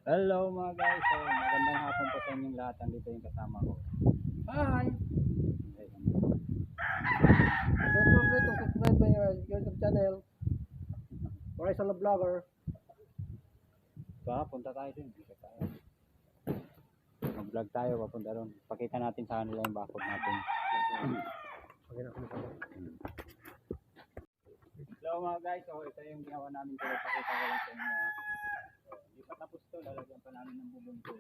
Hello mga guys, so, magandang hapon po sa inyong lahat. Andito yung kasama ko. Hi! Ayun. Don't forget to subscribe my YouTube channel. Horizon the Vlogger. Punta tayo dun. Dito tayo. Mag-vlog tayo, papunta doon. Pakita natin sa kanila yung bakod natin. Hello mga guys, so ito yung ginawa namin dito. Pakita ko lang sa inyo. So, hindi pa tapos to, lalagyan pa namin ng bubong to.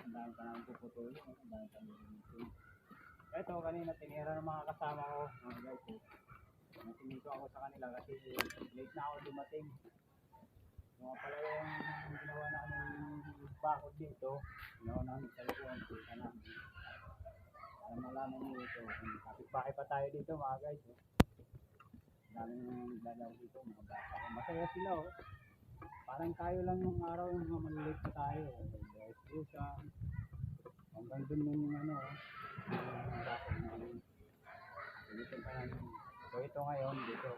Ang dami pa namin puputol. Ang dami pa namin puputol. Ito, kanina tinira ng mga kasama ko. Mga guys, nasinito ako sa kanila kasi late na ako dumating. Mga pala yung ginawa namin bakod dito. Ginawa namin sa likuan. Kita namin. Para malaman nyo ito. Kapit-bahay pa tayo dito mga guys. Daming naglalaw dito. Mga bata ko. Masaya sila oh. Parang tayo lang yung araw yung mga maliliit na tayo. Guys, busan. Hanggang dun yung ano oh. Yung bakod namin. Dito pa namin. So ito ngayon dito.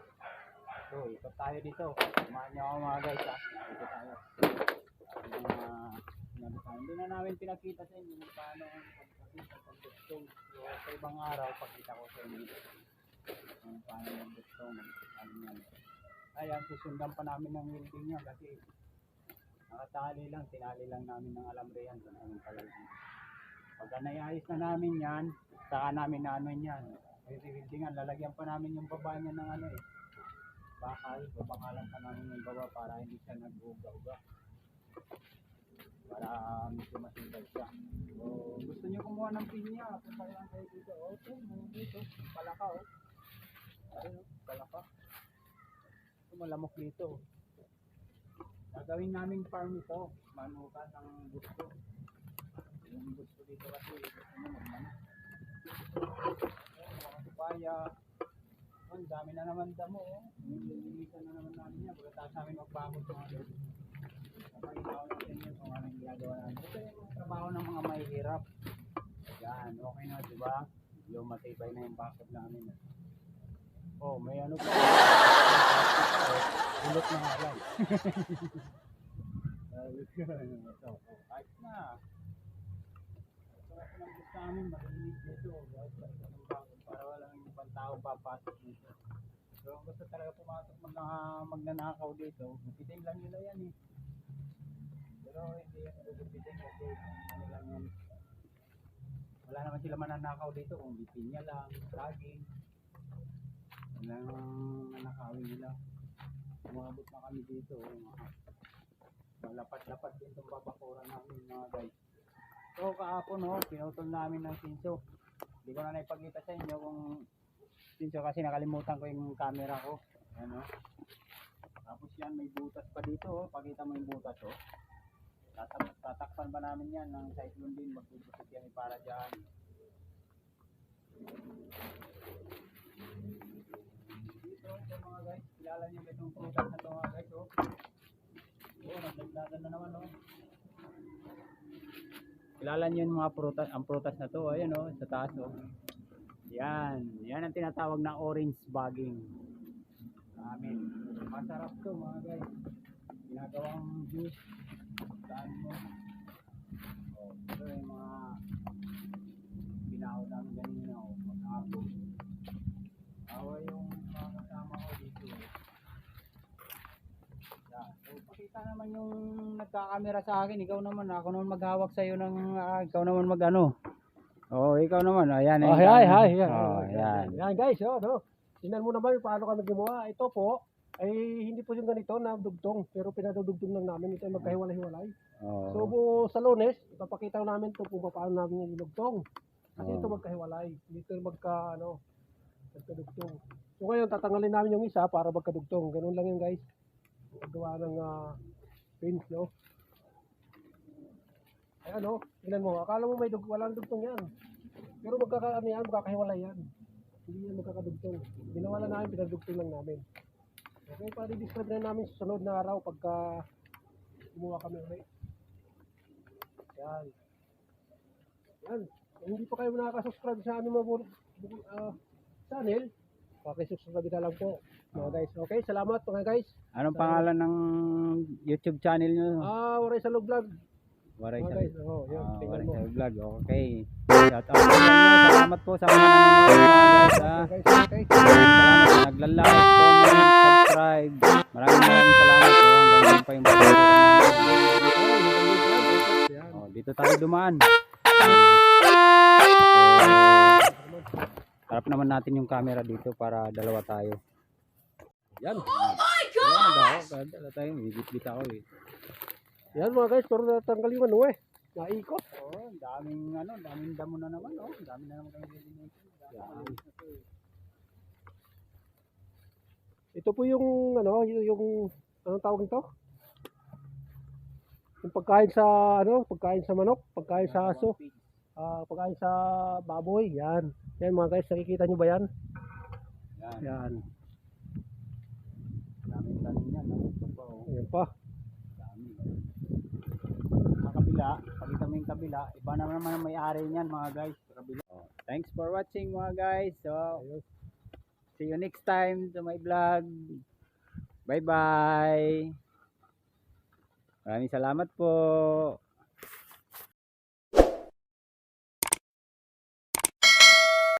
So ikot tayo dito. Samahan nyo ako mga guys ha. Dito tayo. Hindi na namin pinakita sa inyo kung paano ang pagdugtong. So sa ibang araw pakita ko sa inyo kung paano ang dugtong. Ayan, susundan pa namin ng welding niya kasi nakatali lang, tinali lang namin ng alambre yan. Pagka naiayos na namin yan, saka namin na ano yan. Weldingan, lalagyan pa namin yung baba niya ng ano eh. Bakal, babakalan pa namin yung baba para hindi siya nag-uga-uga. Para medyo matibay siya. So, gusto nyo kumuha ng pinya, punta lang kayo dito. Okay, dito, palaka oh. Ayun, palaka. Ito malamok dito. Gagawin naming farm ito, manukan ng gusto. Yung gusto dito kasi, gusto nyo magmanok. Ayun, mga kupaya. Ang dami na naman damo oh. Nililisan na naman namin yan. Pagkatapos namin magbakod mga doon. Napakitaw natin yun kung anong ginagawa namin. Ito yung trabaho ng mga mahihirap. Yan, okay na diba? Yung matibay na yung bakod namin. Oh, may ano pa. Bulot na nga lang. Kahit na. Ito ang gusto namin, malinis dito. Para walang ibang tao papasok dito. So, kung gusto talaga pumasok magnanakaw dito, gupitin lang nila yan eh. Pero hindi yan gupitin kasi ano lang yan. Wala naman sila mananakaw dito kung bipinya lang, saging. Walang nanakawin nila. Umabot na kami dito. Malapat-lapat din itong babakuran namin mga guys. So kahapon pinutol namin ng sinso. Hindi ko na naipagkita sa inyo kung sinso kasi nakalimutan ko yung camera ko. Ayan Tapos yan may butas pa dito Pakita mo yung butas Tatakpan pa namin yan ng cyclone din. Magpupusok yan para dyan. Dito mga guys, kilala nyo ba itong prutas na ito mga guys nagdagdagan na naman Kilala nyo yung mga prutas, ang prutas na to, ayan sa taas Yan ang tinatawag na orange bagging. Amin. Masarap to mga guys. Ginagawang juice. Saan mo? Ito yung mga binaho namin ganina mag-apple. Awa yung mga kasama ko dito. So, pakita naman yung nagkakamera sa akin. Ikaw naman, ako naman maghawak sa'yo ng, ikaw naman mag-ano. Ikaw naman. Ayan. Hi. Ayan. Yan guys, tingnan mo naman paano kami gumawa. Ito po, ay hindi po yung ganito na dugtong. Pero pinadudugtong lang namin. Ito ay magkahiwalay-hiwalay. So sa Lunes, ipapakita namin ito kung paano namin yung dugtong. Kasi ito magkahiwalay. Dito magkadugtong. So ngayon, tatanggalin namin yung isa para magkadugtong. Ganun lang yun guys. Gawa ng pins, no? Ayan, tingnan mo. Akala mo walang dugtong yan. Pero magkakahiwalay yan. Hindi yan magkakadugtong. Ginawa lang namin, pinadugtong lang namin. Okay, pa-describe na namin sa sunod na araw pagka gumawa kami ulit. Yan. Kung hindi pa kayo nakaka-subscribe sa aming channel, pakisubscribe na lang po. Mga guys. Okay, salamat mga guys. Anong pangalan ng YouTube channel nyo? Waray sa vlog. Waray Mga sa guys, yun, tingnan Waray mo. sa vlog. Okay. Shout out sa inyo. Salamat po sa mga nanonood mga guys. Okay, okay. Salamat sa nagla-like, comment, subscribe. Maraming salamat po. Hanggang ngayon pa yung video namin. Yan. Dito tayo dumaan. Harap naman natin yung camera dito para dalawa tayo. Yan. Oh my God! Dala tayo. Bigit-bit ako eh. Yan mga guys, pero natanggal yung ano eh. Naikot. Daming damo na naman. Dami na naman kayong lilinisin. Ito po yung anong tawag nito? Yung pagkain sa manok, pagkain sa aso, pagkain sa baboy, yan. Yan mga guys, nakikita nyo ba yan? Yan. Daming tanim yan. Yan pa. Dami. Sa kabila, pakita mo yung kabila, iba naman ang may-ari niyan mga guys. Sa kabila. Thanks for watching mga guys. So, see you next time to my vlog. Bye bye. Maraming salamat po.